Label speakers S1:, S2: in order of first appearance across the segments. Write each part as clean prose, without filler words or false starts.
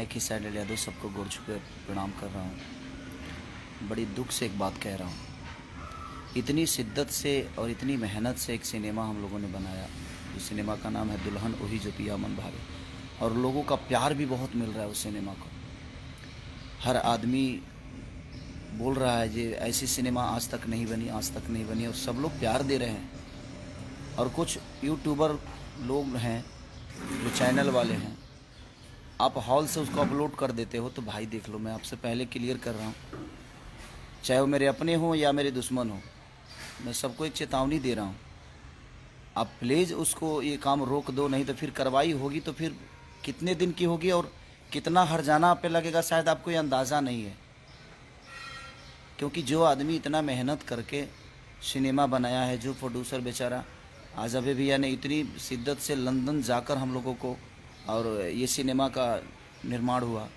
S1: खिस्सा डलिया दो सबको गोड़ छू के प्रणाम कर रहा हूँ। बड़ी दुख से एक बात कह रहा हूँ, इतनी शिद्दत से और इतनी मेहनत से एक सिनेमा हम लोगों ने बनाया। इस सिनेमा का नाम है दुल्हन ओही जो पिया मन भावे, और लोगों का प्यार भी बहुत मिल रहा है उस सिनेमा को। हर आदमी बोल रहा है कि ऐसी सिनेमा आज तक नहीं बनी, आज तक नहीं बनी, और सब लोग प्यार दे रहे हैं। और कुछ यूट्यूबर लोग हैं जो चैनल वाले हैं, आप हॉल से उसको अपलोड कर देते हो तो भाई देख लो, मैं आपसे पहले क्लियर कर रहा हूँ, चाहे वो मेरे अपने हों या मेरे दुश्मन हों, मैं सबको एक चेतावनी दे रहा हूँ, आप प्लीज़ उसको ये काम रोक दो, नहीं तो फिर कार्रवाई होगी। तो फिर कितने दिन की होगी और कितना हर्जाना आप पे लगेगा शायद आपको ये अंदाज़ा नहीं है। क्योंकि जो आदमी इतना मेहनत करके सिनेमा बनाया है, जो प्रोड्यूसर बेचारा आज अभी भैया ने इतनी शिद्दत से लंदन जाकर हम लोगों को और ये सिनेमा का निर्माण हुआ,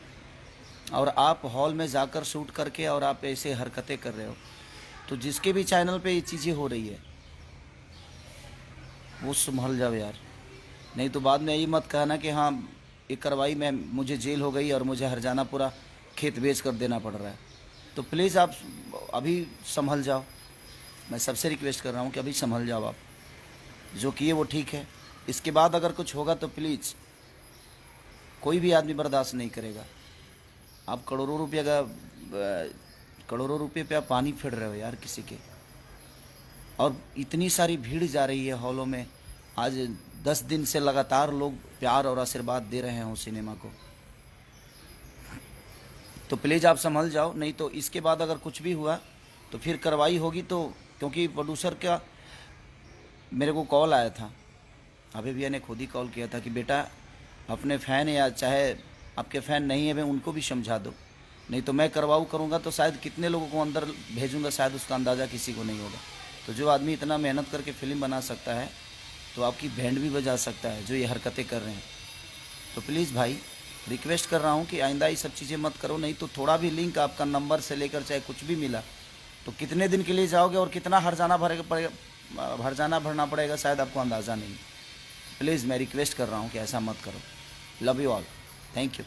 S1: और आप हॉल में जाकर शूट करके और आप ऐसे हरकतें कर रहे हो, तो जिसके भी चैनल पे ये चीज़ें हो रही है वो संभल जाओ यार। नहीं तो बाद में यही मत कहना कि हाँ ये कार्रवाई में मुझे जेल हो गई और मुझे हर्जाना पूरा खेत बेच कर देना पड़ रहा है। तो प्लीज़ आप अभी संभल जाओ, मैं सबसे रिक्वेस्ट कर रहा हूँ कि अभी संभल जाओ। आप जो किए वो ठीक है, इसके बाद अगर कुछ होगा तो प्लीज़ कोई भी आदमी बर्दाश्त नहीं करेगा। आप करोड़ों रुपये पे आप पानी फेर रहे हो यार किसी के, और इतनी सारी भीड़ जा रही है हॉलों में। आज 10 दिन से लगातार लोग प्यार और आशीर्वाद दे रहे हैं उस सिनेमा को। तो प्लीज़ आप संभल जाओ, नहीं तो इसके बाद अगर कुछ भी हुआ तो फिर कार्रवाई होगी। तो क्योंकि प्रोड्यूसर का मेरे को कॉल आया था, अभी भैया ने खुद ही कॉल किया था कि बेटा अपने फ़ैन या चाहे आपके फ़ैन नहीं है, मैं उनको भी समझा दो, नहीं तो मैं कार्रवाई करूँगा तो शायद कितने लोगों को अंदर भेजूँगा, शायद उसका अंदाज़ा किसी को नहीं होगा। तो जो आदमी इतना मेहनत करके फिल्म बना सकता है तो आपकी बैंड भी बजा सकता है, जो ये हरकतें कर रहे हैं। तो प्लीज़ भाई रिक्वेस्ट कर रहा हूँ कि आइंदा ये सब चीज़ें मत करो, नहीं तो थोड़ा भी लिंक आपका नंबर से लेकर चाहे कुछ भी मिला तो कितने दिन के लिए जाओगे और कितना हर्जाना भरना पड़ेगा शायद आपको अंदाज़ा नहीं। प्लीज़ मैं रिक्वेस्ट कर रहा हूँ कि ऐसा मत करो। Love you all, thank you.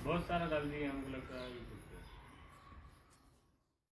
S2: बहुत सारा डाल दिए हमको लगता है।